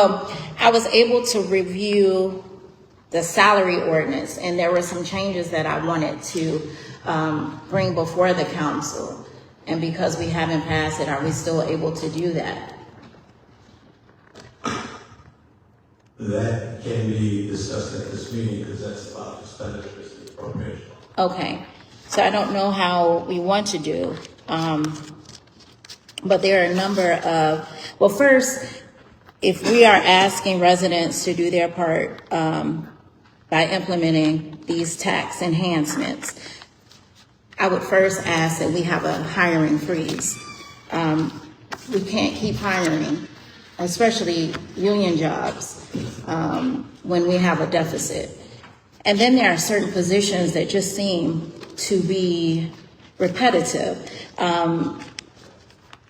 I was able to review the salary ordinance, and there were some changes that I wanted to bring before the council. And because we haven't passed it, are we still able to do that? That can be discussed at this meeting because that's about expenditures and appropriation. Okay, so I don't know how we want to do, but there are a number of, well, first, if we are asking residents to do their part by implementing these tax enhancements, I would first ask that we have a hiring freeze. We can't keep hiring, especially union jobs, when we have a deficit. And then there are certain positions that just seem to be repetitive.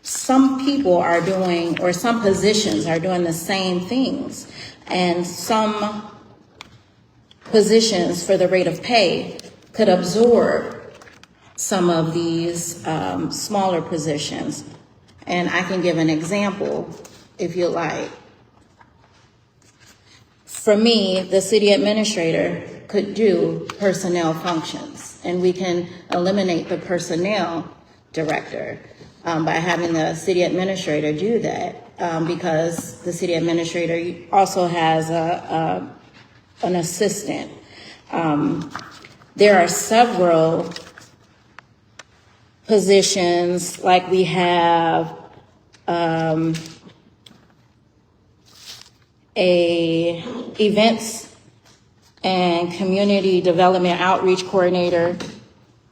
Some people are doing, or some positions are doing the same things, and some positions for the rate of pay could absorb some of these smaller positions. And I can give an example if you like. For me, the city administrator could do personnel functions, and we can eliminate the personnel director by having the city administrator do that, because the city administrator also has an assistant. There are several positions, like we have a events and community development outreach coordinator,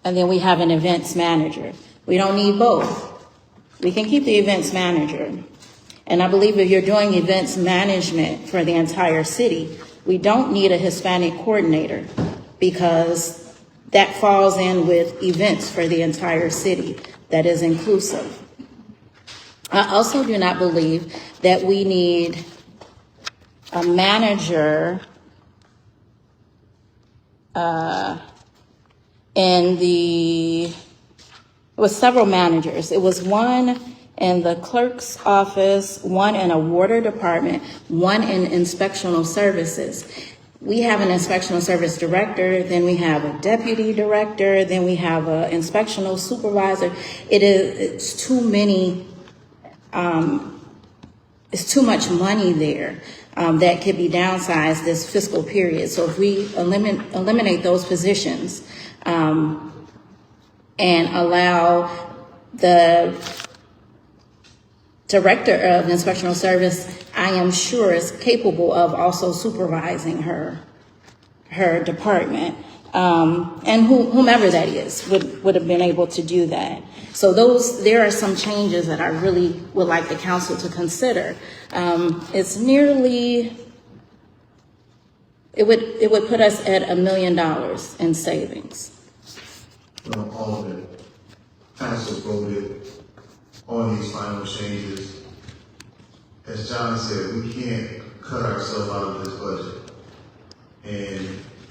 and then we have an events manager. We don't need both. We can keep the events manager. And I believe if you're doing events management for the entire city, we don't need a Hispanic coordinator, because that falls in with events for the entire city that is inclusive. I also do not believe that we need a manager it was several managers. It was one in the clerk's office, one in a water department, one in inspectional services. We have an inspectional service director, then we have a deputy director, then we have an inspectional supervisor. It's too many, it's too much money there that could be downsized this fiscal period. So if we eliminate those positions and allow the director of inspectional service, I am sure, is capable of also supervising her department, and whomever that is would have been able to do that. So there are some changes that I really would like the council to consider. It's nearly, it would put us at $1 million in savings. Well, all of it. Council voted on these final changes. As John said, we can't cut ourselves out of this budget, and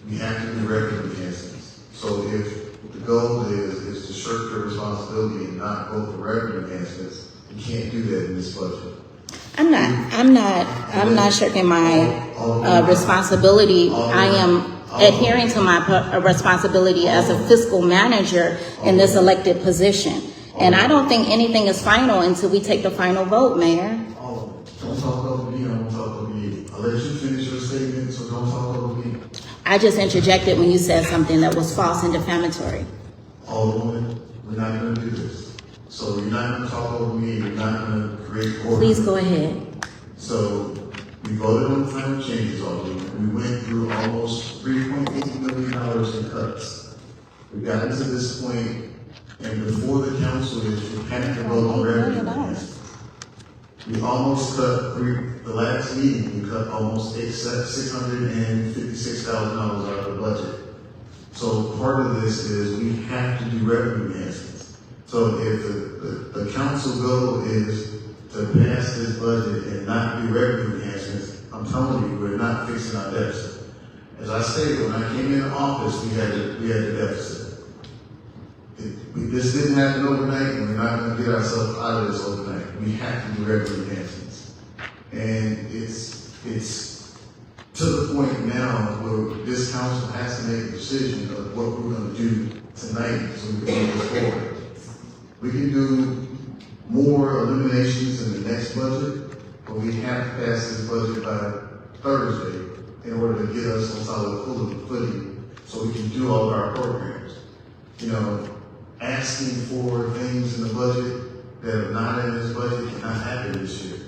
we have to do revenue enhancements. So if the goal is to shirk the responsibility and not go for revenue enhancements, we can't do that in this budget. I'm not shirking my responsibility. I am adhering to my responsibility as a fiscal manager in this elected position. And I don't think anything is final until we take the final vote, Mayor. Don't talk over me, I won't talk over you. I'll let you finish your statement, so don't talk over me. I just interjected when you said something that was false and defamatory. Alderwoman, we're not going to do this. So you're not going to talk over me, you're not going to create order. Please go ahead. So we voted on the final changes, Alderwoman. We went through almost $3.8 million in cuts. We got to this point, and before the council is, we had to vote on revenue enhancements. We almost cut the last meeting, we cut almost $656,000 out of the budget. So part of this is we have to do revenue enhancements. So if the council goal is to pass this budget and not do revenue enhancements, I'm telling you, we're not fixing our deficit. As I stated, when I came into office, we had a deficit. This didn't happen overnight, and we're not going to get ourselves out of this overnight. We have to do revenue enhancements. And it's to the point now where this council has to make a decision of what we're gonna do tonight so we can move forward. We can do more eliminations in the next budget, but we have to pass this budget by Thursday in order to get us on solid footing so we can do all of our programs. You know, asking for things in the budget that are not in this budget cannot happen this year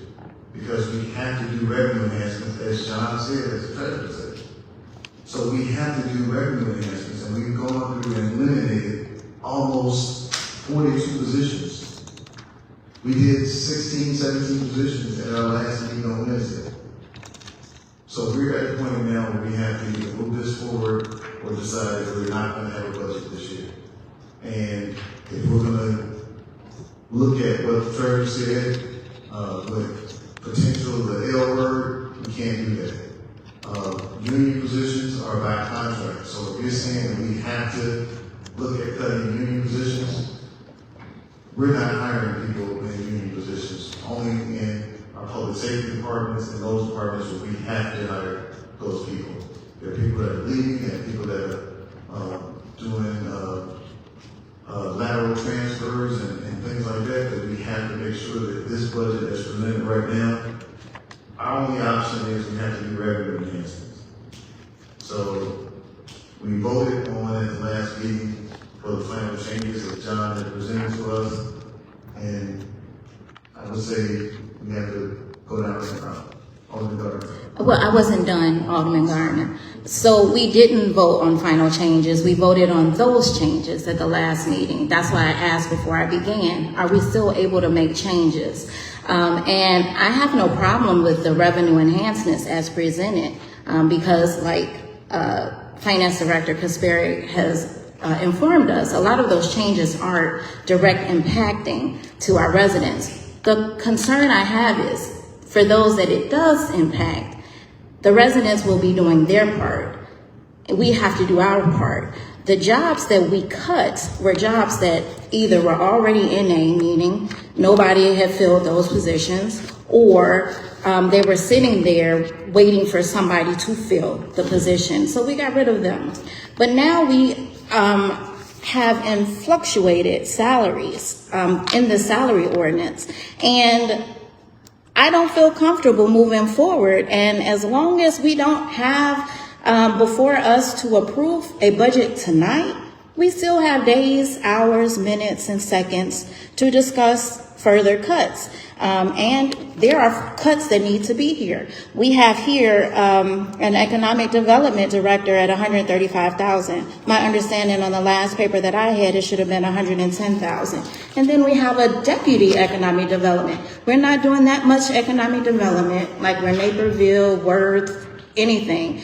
because we have to do revenue enhancements, as John said, as the treasurer said. So we have to do revenue enhancements, and we've gone through and eliminated almost 42 positions. We did 16, 17 positions at our last meeting on Wednesday. So we're at the point now where we have to either move this forward or decide that we're not going to have a budget this year. And if we're going to look at what the treasurer said, with potential, the L word, we can't do that. Union positions are by contract. So if you're saying that we have to look at cutting union positions, we're not hiring people in union positions, only in our public safety departments and those departments where we have to hire those people. There are people that are leaving, there are people that are doing lateral transfers and things like that we have to make sure that this budget that's presented right now, our only option is we have to do revenue enhancements. So we voted on at the last meeting for the final changes that John had presented to us, and I would say we have to go down that route. Alderman Gardner. Well, I wasn't done, Alderman Gardner. So we didn't vote on final changes. We voted on those changes at the last meeting. That's why I asked before I began, are we still able to make changes? And I have no problem with the revenue enhancements as presented because like Finance Director Kasperi has informed us, a lot of those changes aren't direct impacting to our residents. The concern I have is for those that it does impact, the residents will be doing their part. We have to do our part. The jobs that we cut were jobs that either were already in a meeting, nobody had filled those positions, or they were sitting there waiting for somebody to fill the position. So we got rid of them. But now we have fluctuated salaries in the salary ordinance. And I don't feel comfortable moving forward. And as long as we don't have before us to approve a budget tonight, we still have days, hours, minutes, and seconds to discuss further cuts. And there are cuts that need to be here. We have here an economic development director at $135,000. My understanding on the last paper that I had, it should have been $110,000. And then we have a deputy economic development. We're not doing that much economic development like we're Naperville, Worth, anything.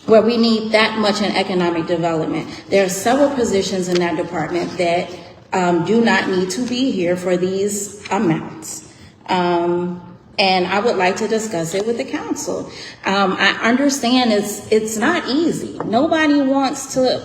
Where we need that much in economic development. There are several positions in that department that do not need to be here for these amounts. And I would like to discuss it with the council. I understand it's not easy. Nobody wants to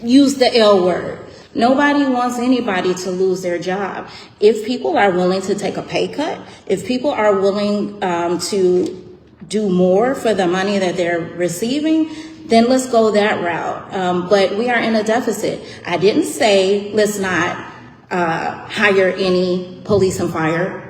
use the L word. Nobody wants anybody to lose their job. If people are willing to take a pay cut, if people are willing to do more for the money that they're receiving, then let's go that route. But we are in a deficit. I didn't say let's not hire any police and fire.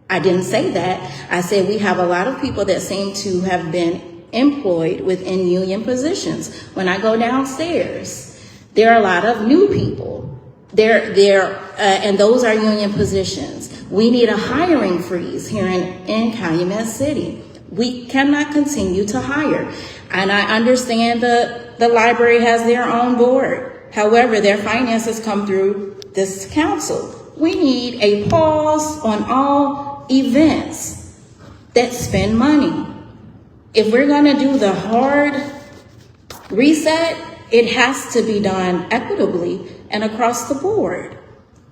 I didn't say that. I said we have a lot of people that seem to have been employed within union positions. When I go downstairs, there are a lot of new people. And those are union positions. We need a hiring freeze here in Calumet City. We cannot continue to hire. And I understand the library has their own board. However, their finances come through this council. We need a pause on all events that spend money. If we're going to do the hard reset, it has to be done equitably and across the board.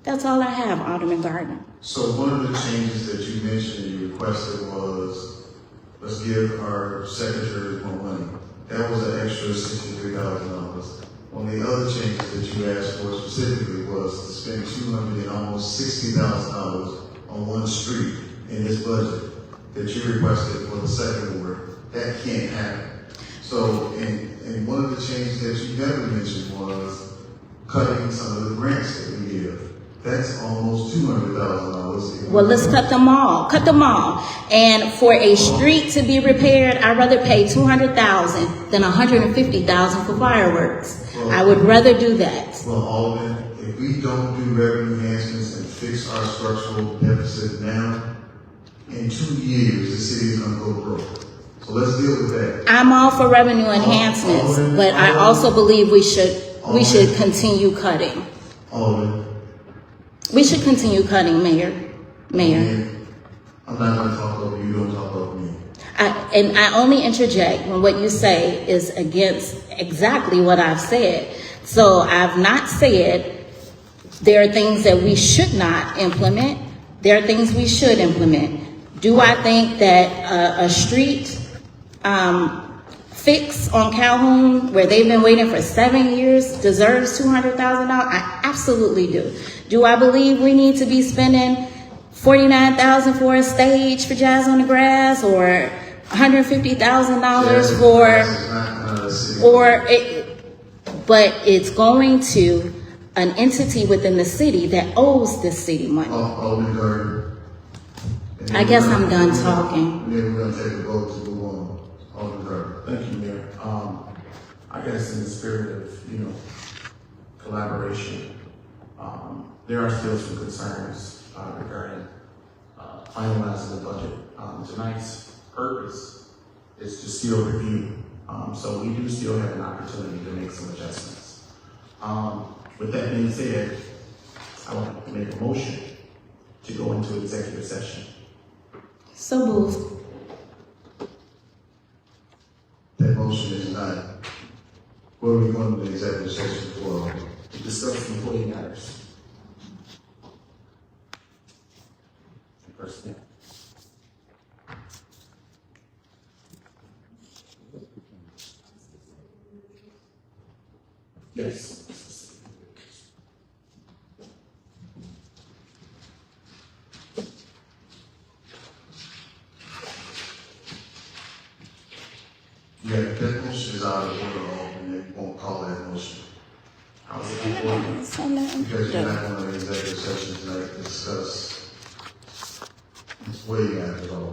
That's all I have, Alderman Gardner. So one of the changes that you mentioned and you requested was, let's give our secretaries more money. That was an extra $63,000. One of the other changes that you asked for specifically was to spend $260,000 on one street in this budget. that you requested for the second ward, that can't happen. So, and one of the changes that you never mentioned was cutting some of the grants that we give. That's almost $200,000. Well, let's cut them all. Cut them all. And for a street to be repaired, I'd rather pay $200,000 than $150,000 for fireworks. Well, I would rather do that. Well, Alderman, if we don't do revenue enhancements and fix our structural deficit now, in 2 years, the city is going to go broke. So let's deal with that. I'm all for revenue enhancements, but I also believe we should continue cutting. Alderman. We should continue cutting, Mayor. I'm not going to talk over you. Don't talk over me. I only interject when what you say is against exactly what I've said. So I've not said there are things that we should not implement. There are things we should implement. Do I think that a street fix on Calhoun, where they've been waiting for 7 years, deserves $200,000? I absolutely do. Do I believe we need to be spending $49,000 for a stage for Jazz on the Grass, or $150,000 but it's going to an entity within the city that owes the city money. I guess I'm done talking. Then we're going to take a vote to move on. Thank you, Mayor. I guess in the spirit of, collaboration, there are still some concerns regarding finalizing the budget. Tonight's purpose is to still review. So we do still have an opportunity to make some adjustments. With that being said, I want to make a motion to go into executive session. So moved. That motion is not. What are we going to the executive session for? To discuss employee matters. Personnel. Yes. Yeah, that motion is out of order, and they won't call that motion. How is it important? Because you're not going to executive session tonight to discuss employee matters all.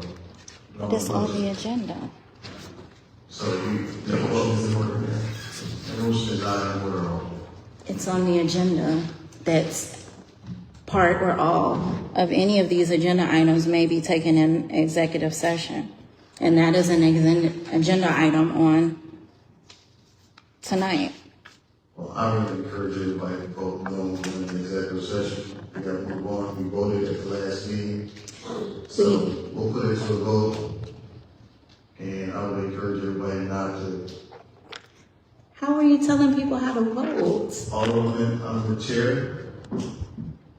That's on the agenda. So the motion is in order, man. The motion is out of order all. It's on the agenda. That's part or all of any of these agenda items may be taken in executive session. And that is an agenda item on tonight. Well, I would encourage everybody to vote no in the executive session. We got to move on. We voted at the last meeting. So we'll put it to a vote. And I would encourage everybody not to. How are you telling people how to vote? Alderwoman, I'm the chair.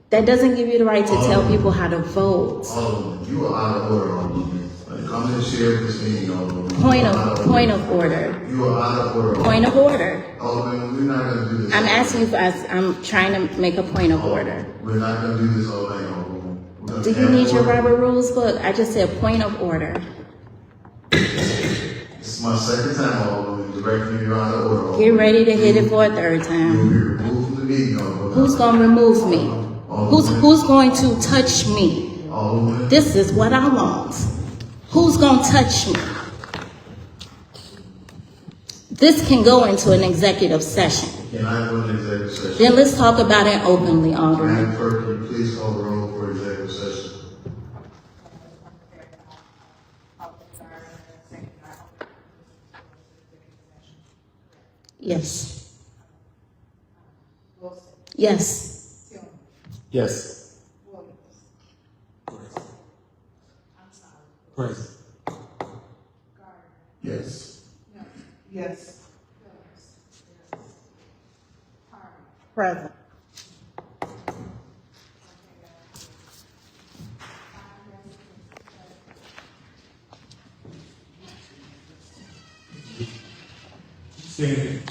That doesn't give you the right to tell people how to vote. Alderwoman, you are out of order, Alderwoman. I'm the chair of this meeting, Alderwoman. Point of order. You are out of order. Point of order. Alderman, we're not going to do this. I'm asking you, I'm trying to make a point of order. We're not going to do this all night, Alderwoman. Do you need your Robert Rules book? I just said point of order. It's my second time, Alderwoman, directing you out of order. Alderwoman. Get ready to hit it for a third You'll time. be removed from the meeting, Alderwoman. Who's going to remove me? Who's going to touch me? Alderwoman. This is what I want. Who's going to touch me? This can go into an executive session. Can I go into executive session? Then let's talk about it openly, Alderman. Madam Clerk, can you please call the roll for executive session? Yes. Yes. Yes. Present. Yes. Yes. Present. Stand.